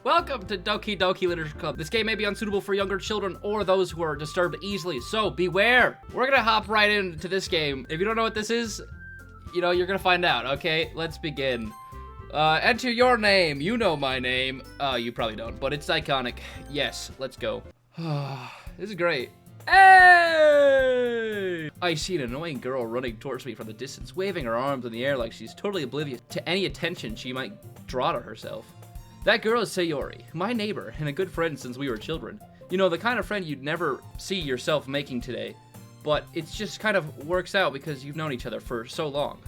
Welcome to Doki Doki Literature Club. This game may be unsuitable for younger children or those who are disturbed easily, so beware. We're gonna hop right into this game. If you don't know what this is, you know, you're gonna find out, okay? Let's begin. Enter your name. You know my name. You probably don't, but it's iconic. Yes, let's go. This is great. Hey! I see an annoying girl running towards me from the distance, waving her arms in the air like she's totally oblivious to any attention she might draw to herself. That girl is Sayori, my neighbor, and a good friend since we were children. You know, the kind of friend you'd never see yourself making today, but it just kind of works out because you've known each other for so long.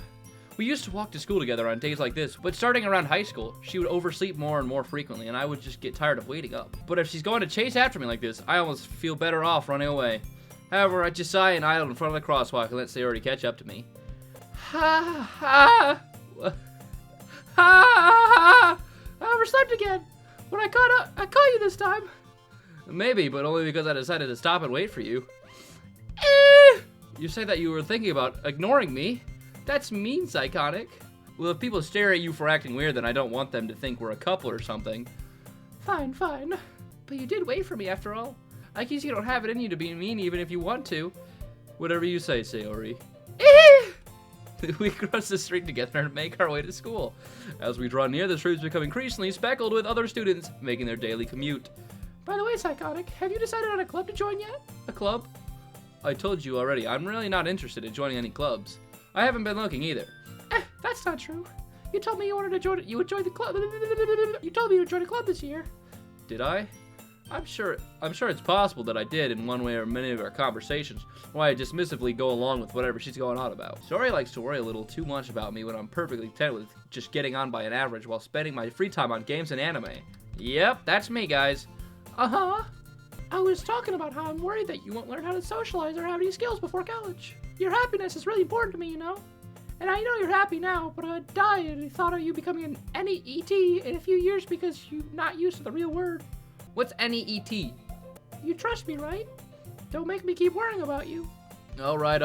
We used to walk to school together on days like this, but starting around high school, she would oversleep more and more frequently, and I would just get tired of waiting up. But if she's going to chase after me like this, I almost feel better off running away. However, I just sigh and idle in front of the crosswalk and let Sayori catch up to me. Ha ha! Ha ha! I overslept again. When I caught you this time. Maybe, but only because I decided to stop and wait for you. You say that you were thinking about ignoring me. That's mean, Psychotic. Well, if people stare at you for acting weird, then I don't want them to think we're a couple or something. Fine, fine. But you did wait for me after all. I guess you don't have it in you to be mean even if you want to. Whatever you say, Sayori. We cross the street together and make our way to school. As we draw near, the streets become increasingly speckled with other students making their daily commute. By the way, Psychotic, have you decided on a club to join yet? A club? I told you already, I'm really not interested in joining any clubs. I haven't been looking either. That's not true. You told me you wanted to join. You would join the club. You told me you would join a club this year. Did I? I'm sure it's possible that I did in one way or many of our conversations, why I dismissively go along with whatever she's going on about. Sayori likes to worry a little too much about me when I'm perfectly content with just getting on by an average while spending my free time on games and anime. Yep, that's me, guys. Uh-huh. I was talking about how I'm worried that you won't learn how to socialize or have any skills before college. Your happiness is really important to me, you know? And I know you're happy now, but I'd die if I thought of you becoming an NEET in a few years because you're not used to the real word. What's NEET? You trust me, right? Don't make me keep worrying about you. Alright.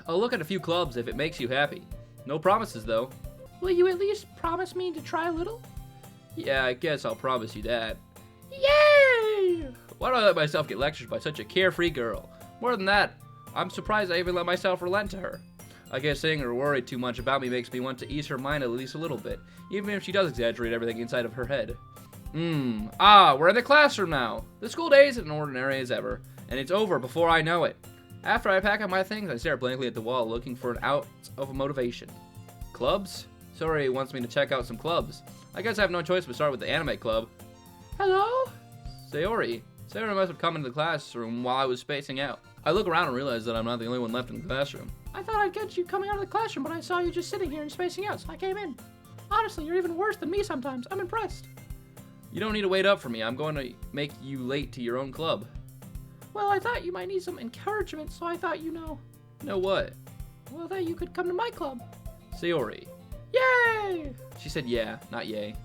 I'll look at a few clubs if it makes you happy. No promises, though. Will you at least promise me to try a little? Yeah, I guess I'll promise you that. Yay! Why do I let myself get lectured by such a carefree girl? More than that, I'm surprised I even let myself relent to her. I guess saying her worried too much about me makes me want to ease her mind at least a little bit, even if she does exaggerate everything inside of her head. We're in the classroom now. The school day is as ordinary as ever, and it's over before I know it. After I pack up my things, I stare blankly at the wall, looking for an ounce of motivation. Clubs? Sayori wants me to check out some clubs. I guess I have no choice but start with the anime club. Hello? Sayori must have come into the classroom while I was spacing out. I look around and realize that I'm not the only one left in the classroom. I thought I'd catch you coming out of the classroom, but I saw you just sitting here and spacing out, so I came in. Honestly, you're even worse than me sometimes. I'm impressed. You don't need to wait up for me. I'm going to make you late to your own club. Well, I thought you might need some encouragement, so I thought you know. Know what? Well, that you could come to my club. Sayori. Yay! She said yeah, not yay.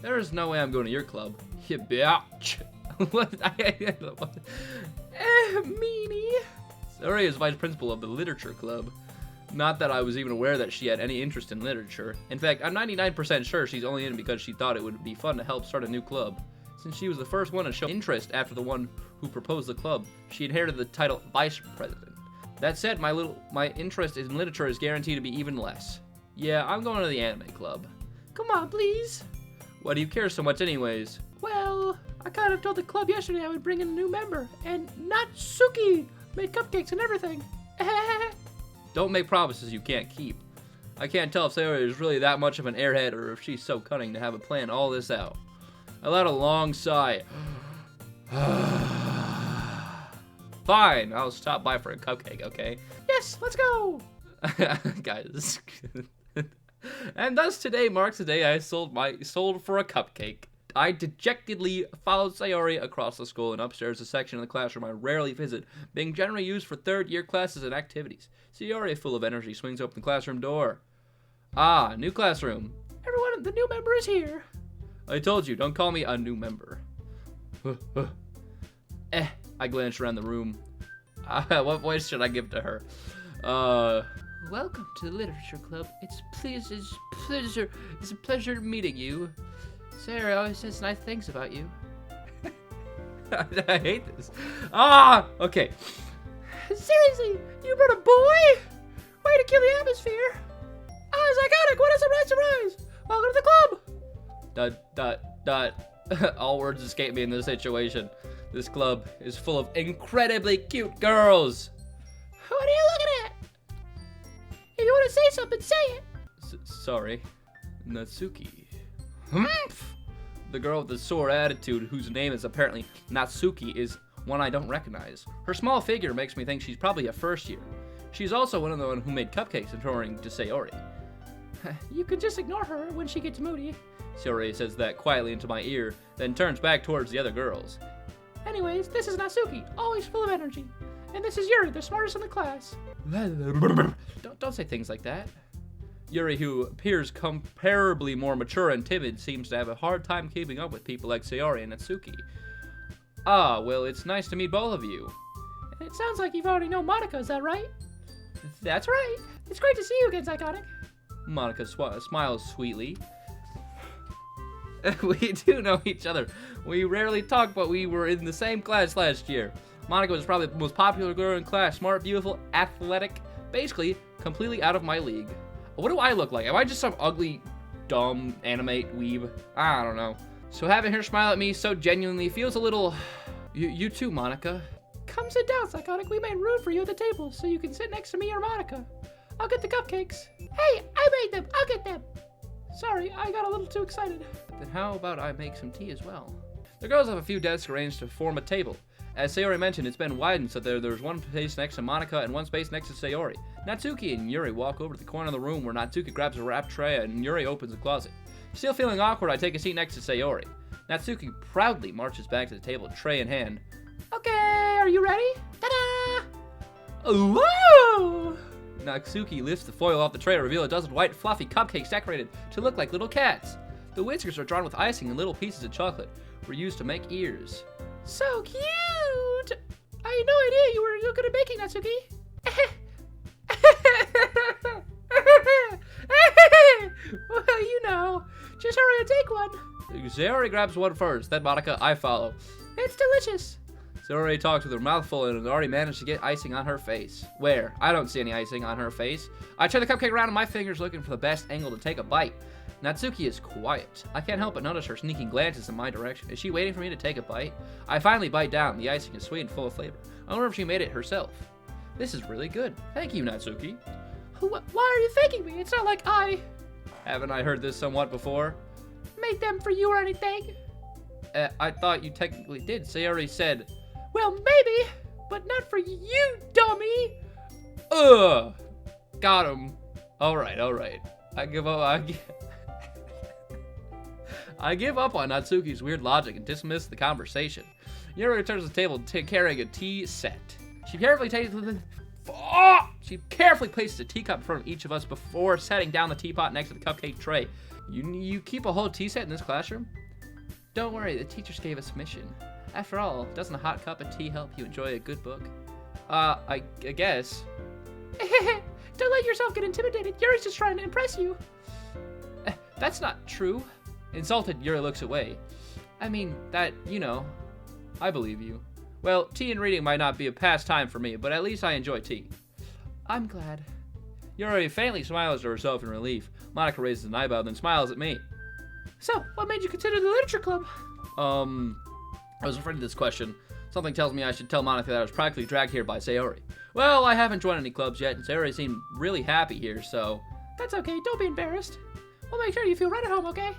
There is no way I'm going to your club. You bitch. What? Meanie. Sayori is vice principal of the literature club. Not that I was even aware that she had any interest in literature. In fact, I'm 99% sure she's only in because she thought it would be fun to help start a new club. Since she was the first one to show interest after the one who proposed the club, she inherited the title vice president. That said, my interest in literature is guaranteed to be even less. Yeah, I'm going to the anime club. Come on, please. Why do you care so much anyways? Well, I kind of told the club yesterday I would bring in a new member, and Natsuki made cupcakes and everything. Don't make promises you can't keep. I can't tell if Sayori is really that much of an airhead or if she's so cunning to have a plan all this out. I let a long sigh. Fine, I'll stop by for a cupcake, okay? Yes, let's go! Guys. And thus today marks the day I sold for a cupcake. I dejectedly followed Sayori across the school and upstairs the section of the classroom I rarely visit, being generally used for third-year classes and activities. Sayori, full of energy, swings open the classroom door. Ah, new classroom. Everyone, the new member is here. I told you, don't call me a new member. I glanced around the room. What voice should I give to her? Welcome to the Literature Club. It's a pleasure meeting you. Sayori always says nice things about you. I hate this. Ah! Okay. Seriously, you brought a boy? Way to kill the atmosphere. Ah, Zygotic, what a surprise, surprise! Welcome to the club! All words escape me in this situation. This club is full of incredibly cute girls. What are you looking at? If you want to say something, say it. Sorry. Natsuki. Humph! The girl with the sore attitude, whose name is apparently Natsuki, is one I don't recognize. Her small figure makes me think she's probably a first year. She's also one of the one who made cupcakes, according to Sayori. You could just ignore her when she gets moody. Sayori says that quietly into my ear, then turns back towards the other girls. Anyways, this is Natsuki, always full of energy. And this is Yuri, the smartest in the class. Don't say things like that. Yuri, who appears comparably more mature and timid, seems to have a hard time keeping up with people like Sayori and Natsuki. Ah, well, it's nice to meet both of you. It sounds like you've already known Monica, is that right? That's right. It's great to see you again, Zygotic. Monica smiles sweetly. We do know each other. We rarely talk, but we were in the same class last year. Monica was probably the most popular girl in class. Smart, beautiful, athletic. Basically, completely out of my league. What do I look like? Am I just some ugly, dumb, animate weeb? I don't know. So having her smile at me so genuinely feels a little... You too, Monica. Come sit down, Zygotic. We made room for you at the table, so you can sit next to me or Monica. I'll get the cupcakes. Hey, I made them. I'll get them. Sorry, I got a little too excited. Then how about I make some tea as well? The girls have a few desks arranged to form a table. As Sayori mentioned, it's been widened so there's one space next to Monica and one space next to Sayori. Natsuki and Yuri walk over to the corner of the room where Natsuki grabs a wrapped tray and Yuri opens a closet. Still feeling awkward, I take a seat next to Sayori. Natsuki proudly marches back to the table, tray in hand. Okay, are you ready? Ta-da! Whoa! Natsuki lifts the foil off the tray to reveal a dozen white, fluffy cupcakes decorated to look like little cats. The whiskers are drawn with icing and little pieces of chocolate were used to make ears. So cute! I had no idea you were good at baking, Natsuki. Well, you know, just hurry and take one. Sayori grabs one first, then Monica, I follow. It's delicious. Sayori talks with her mouth full and has already managed to get icing on her face. Where? I don't see any icing on her face. I turn the cupcake around and my fingers looking for the best angle to take a bite. Natsuki is quiet. I can't help but notice her sneaking glances in my direction. Is she waiting for me to take a bite? I finally bite down. The icing is sweet and full of flavor. I wonder if she made it herself. This is really good. Thank you, Natsuki. Why are you thanking me? It's not like I... Haven't I heard this somewhat before? Made them for you or anything? I thought you technically did. Sayori said... Well, maybe, but not for you, dummy. Ugh. Got him. All right. I give up. I give up on Natsuki's weird logic and dismiss the conversation. Yuri returns to the table carrying a tea set. She carefully places a teacup in front of each of us before setting down the teapot next to the cupcake tray. You keep a whole tea set in this classroom? Don't worry, the teachers gave us a mission. After all, doesn't a hot cup of tea help you enjoy a good book? I guess. Don't let yourself get intimidated. Yuri's just trying to impress you. That's not true. Insulted, Yuri looks away. I mean, I believe you. Well, tea and reading might not be a pastime for me, but at least I enjoy tea. I'm glad. Yuri faintly smiles to herself in relief. Monica raises an eyebrow, then smiles at me. So, what made you consider the literature club? I was afraid of this question. Something tells me I should tell Monica that I was practically dragged here by Sayori. Well, I haven't joined any clubs yet, and Sayori seemed really happy here, so... That's okay, don't be embarrassed. We'll make sure you feel right at home, okay?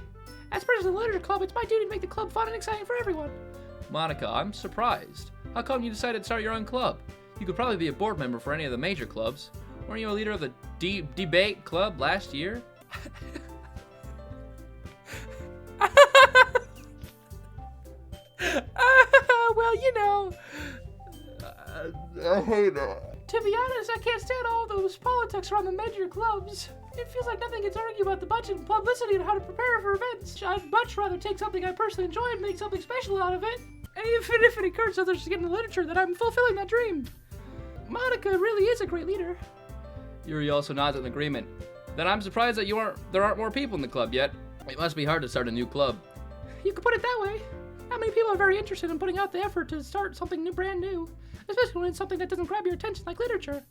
As president of the literature club, it's my duty to make the club fun and exciting for everyone. Monica, I'm surprised. How come you decided to start your own club? You could probably be a board member for any of the major clubs. Weren't you a leader of the debate club last year? Well, I hate it. To be honest, I can't stand all those politics around the major clubs. It feels like nothing gets argued about the budget and publicity and how to prepare for events. I'd much rather take something I personally enjoy and make something special out of it. And even if it encourages others to get into literature, then I'm fulfilling that dream. Monica really is a great leader. Yuri also nods in agreement. Then I'm surprised that there aren't more people in the club yet. It must be hard to start a new club. you could put it that way. Not many people are very interested in putting out the effort to start something new, brand new, especially when it's something that doesn't grab your attention like literature.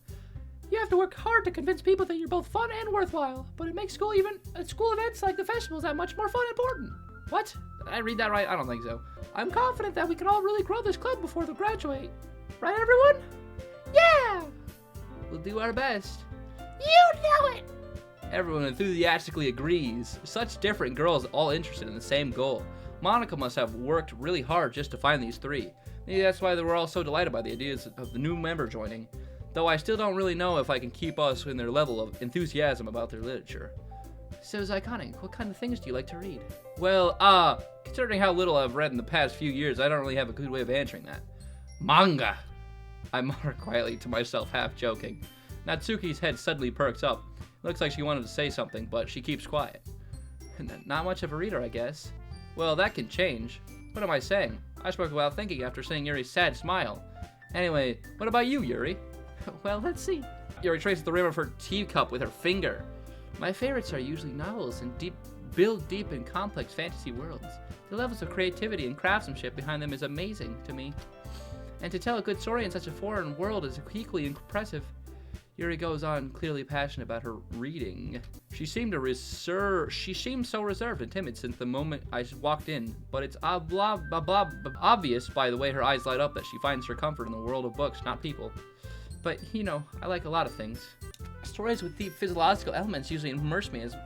You have to work hard to convince people that you're both fun and worthwhile, but it makes school events like the festivals that much more fun and important. What? Did I read that right? I don't think so. I'm confident that we can all really grow this club before they graduate. Right, everyone? Yeah! We'll do our best. You know it! Everyone enthusiastically agrees. Such different girls all interested in the same goal. Monica must have worked really hard just to find these three. Maybe that's why they were all so delighted by the ideas of the new member joining. Though I still don't really know if I can keep us in their level of enthusiasm about their literature. So, Iconic, what kind of things do you like to read? Well, considering how little I've read in the past few years, I don't really have a good way of answering that. Manga! I mutter quietly to myself, half joking. Natsuki's head suddenly perks up. It looks like she wanted to say something, but she keeps quiet. Not much of a reader, I guess. Well, that can change. What am I saying? I spoke without thinking after seeing Yuri's sad smile. Anyway, what about you, Yuri? Well, let's see. Yuri traces the rim of her teacup with her finger. My favorites are usually novels and build deep and complex fantasy worlds. The levels of creativity and craftsmanship behind them is amazing to me. And to tell a good story in such a foreign world is equally impressive. Yuri goes on, clearly passionate about her reading. She seemed so reserved and timid since the moment I walked in, but it's obvious by the way her eyes light up that she finds her comfort in the world of books, not people. But, I like a lot of things. Stories with deep physiological elements usually immerse me as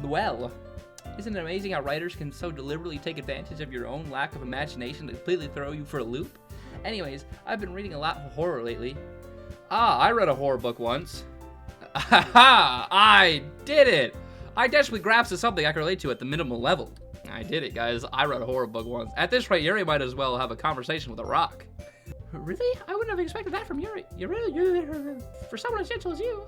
well. Isn't it amazing how writers can so deliberately take advantage of your own lack of imagination to completely throw you for a loop? Anyways, I've been reading a lot of horror lately. I read a horror book once. Aha! I did it! I desperately grasped something I can relate to at the minimal level. I did it, guys. I read a horror book once. At this rate, Yuri might as well have a conversation with a rock. Really? I wouldn't have expected that from Yuri. You're for someone as gentle as you.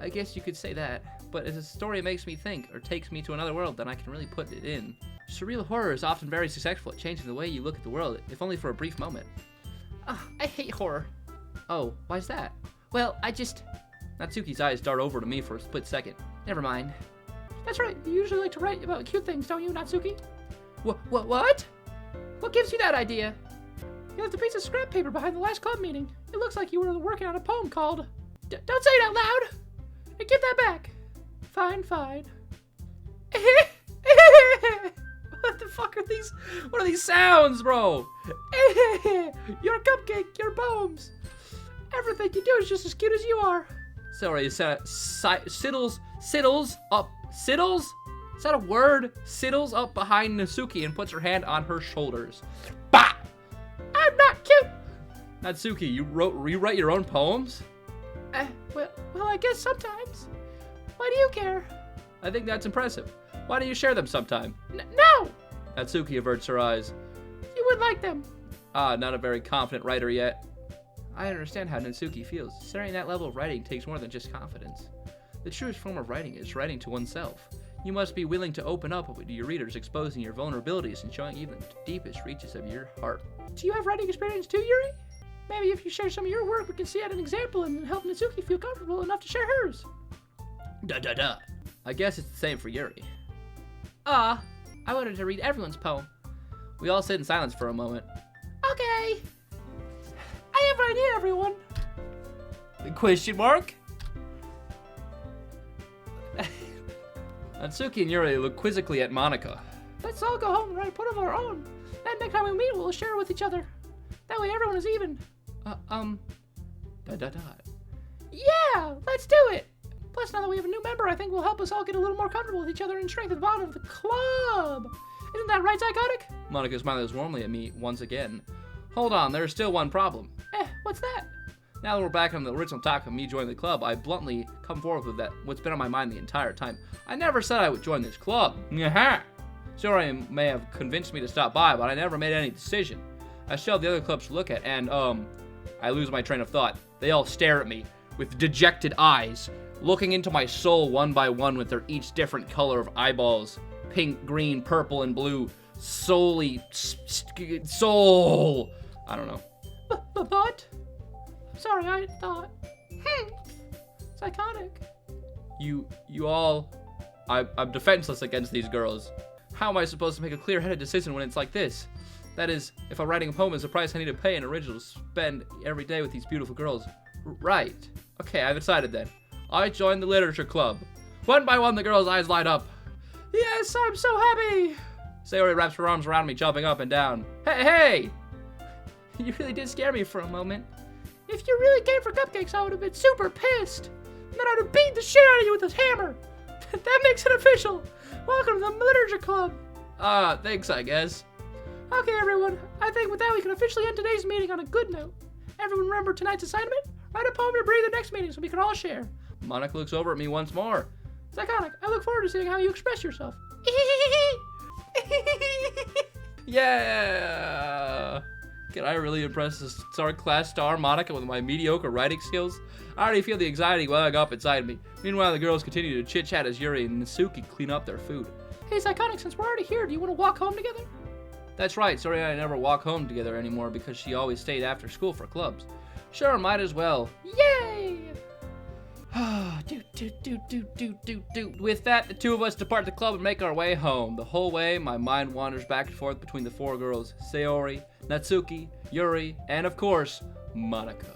I guess you could say that, but if a story makes me think or takes me to another world, then I can really put it in. Surreal horror is often very successful at changing the way you look at the world, if only for a brief moment. I hate horror. Oh, why's that? Well, I just... Natsuki's eyes dart over to me for a split second. Never mind. That's right, you usually like to write about cute things, don't you, Natsuki? What? What gives you that idea? You left a piece of scrap paper behind the last club meeting. It looks like you were working on a poem called... Don't say it out loud! And give that back. Fine. What the fuck are these? What are these sounds, bro? You're a cupcake, your poems. Everything you do is just as cute as you are. Sorry, siddles up. Siddles? Is that a word? Siddles up behind Natsuki and puts her hand on her shoulders. Bah! I'm not cute. Natsuki, you write your own poems? Well, I guess sometimes. Why do you care? I think that's impressive. Why don't you share them sometime? No! Natsuki averts her eyes. You would like them. Not a very confident writer yet. I understand how Natsuki feels. Starting that level of writing takes more than just confidence. The truest form of writing is writing to oneself. You must be willing to open up to your readers, exposing your vulnerabilities and showing even the deepest reaches of your heart. Do you have writing experience too, Yuri? Maybe if you share some of your work, we can see it an example and help Natsuki feel comfortable enough to share hers. I guess it's the same for Yuri. I wanted to read everyone's poem. We all sit in silence for a moment. Okay. I have an idea, everyone. Question mark? Natsuki and Yuri look quizzically at Monica. Let's all go home and write a poem of our own. Then next time we meet, we'll share it with each other. That way everyone is even. Yeah, let's do it. Plus, now that we have a new member, I think will help us all get a little more comfortable with each other and strengthen the bond of the club. Isn't that right, Iconic? Monica smiles warmly at me once again. Hold on, there's still one problem. What's that? Now that we're back on the original topic of me joining the club, I bluntly come forward with what's been on my mind the entire time. I never said I would join this club. Sorry, may have convinced me to stop by, but I never made any decision. I still have the other clubs to look at, and, I lose my train of thought. They all stare at me with dejected eyes, looking into my soul one by one with their each different color of eyeballs. Pink, green, purple, and blue. Soul. I don't know. But? Sorry, I thought. It's Iconic. You all... I'm defenseless against these girls. How am I supposed to make a clear-headed decision when it's like this? That is, if I'm writing a poem is the price I need to pay an original to spend every day with these beautiful girls. Right. Okay, I've decided then. I joined the literature club. One by one, the girls' eyes light up. Yes, I'm so happy. Sayori wraps her arms around me, jumping up and down. Hey, hey! You really did scare me for a moment. If you really came for cupcakes, I would have been super pissed. And then I would have beat the shit out of you with this hammer. That makes it official. Welcome to the literature club. Thanks, I guess. Okay, everyone. I think with that, we can officially end today's meeting on a good note. Everyone remember tonight's assignment? Write a poem to bring the next meeting so we can all share. Monica looks over at me once more. It's iconic. I look forward to seeing how you express yourself. Yeah! Can I really impress the star class star Monica with my mediocre writing skills? I already feel the anxiety welling up inside me. Meanwhile, the girls continue to chit-chat as Yuri and Natsuki clean up their food. Hey, it's iconic. Since we're already here, do you want to walk home together? That's right. Sorry I never walk home together anymore because she always stayed after school for clubs. Sure, might as well. Yay! With that, the two of us depart the club and make our way home. The whole way, my mind wanders back and forth between the four girls, Sayori, Natsuki, Yuri, and of course, Monica.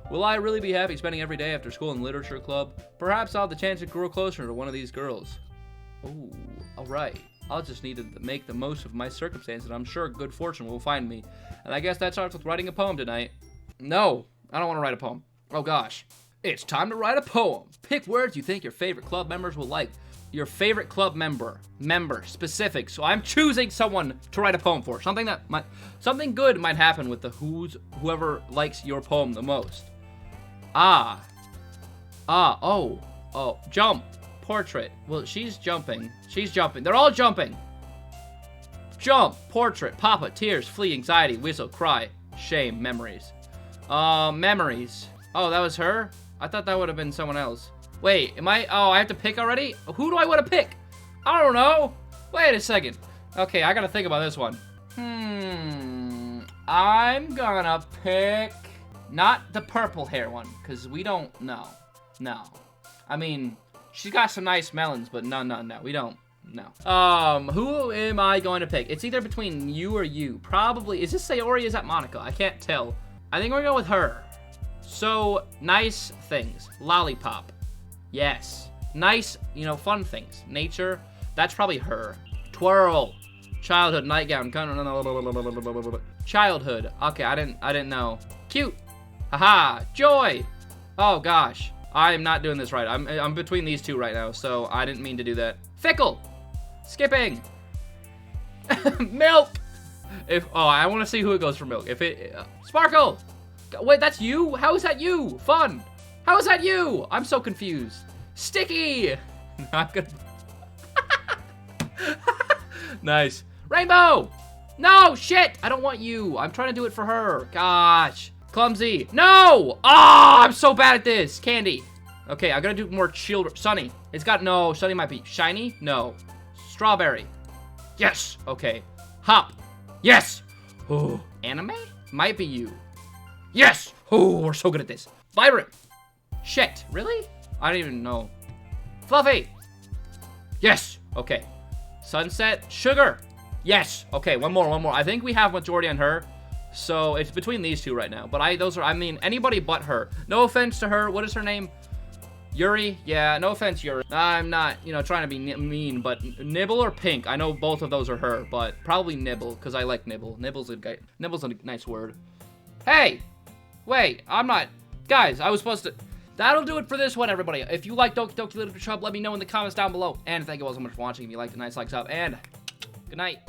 Will I really be happy spending every day after school in literature club? Perhaps I'll have the chance to grow closer to one of these girls. Ooh, alright. I'll just need to make the most of my circumstances, and I'm sure good fortune will find me. And I guess that starts with writing a poem tonight. No, I don't want to write a poem. Oh gosh. It's time to write a poem. Pick words you think your favorite club members will like. Your favorite club member, specific. So I'm choosing someone to write a poem for. Something good might happen with the whoever likes your poem the most. Jump, portrait. Well, she's jumping. They're all jumping. Jump, portrait, papa, tears, flee, anxiety, whistle, cry, shame, memories. Memories. Oh, that was her? I thought that would have been someone else. Wait, I have to pick already? Who do I want to pick? I don't know. Wait a second. Okay, I gotta think about this one. I'm gonna pick not the purple hair one, because we don't know. No. I mean, she's got some nice melons, but no, we don't. No. Who am I going to pick? It's either between you or you. Probably, is this Sayori or is that Monica? I can't tell. I think we're gonna go with her. So, nice things. Lollipop. Yes. Nice, fun things. Nature. That's probably her. Twirl. Childhood, nightgown. Childhood. Okay, I didn't know. Cute. Haha. Joy. Oh, gosh. I'm not doing this right. I'm between these two right now, so I didn't mean to do that. Fickle. Skipping. Milk. I want to see who it goes for milk. Sparkle. Wait, that's you? How is that you? Fun. How is that you? I'm so confused. Sticky. I'm gonna... Nice. Rainbow. No, shit. I don't want you. I'm trying to do it for her. Gosh. Clumsy. No. I'm so bad at this. Candy. Okay, I'm gonna do more children. Sunny. No, Sunny might be. Shiny? No. Strawberry. Yes. Okay. Hop. Yes. Oh. Anime? Might be you. Yes! Oh, we're so good at this. Vibrant. Shit. Really? I don't even know. Fluffy. Yes. Okay. Sunset. Sugar. Yes. Okay, one more. I think we have majority on her. So it's between these two right now. But anybody but her. No offense to her. What is her name? Yuri? Yeah, no offense, Yuri. I'm not, trying to be mean, but Nibble or Pink? I know both of those are her, but probably Nibble, because I like Nibble. Nibble's a nice word. Hey! Wait, I'm not... Guys, I was supposed to... That'll do it for this one, everybody. If you like Doki Doki Literature Club, let me know in the comments down below. And thank you all so much for watching. If you liked it, nice like, sub, and good night.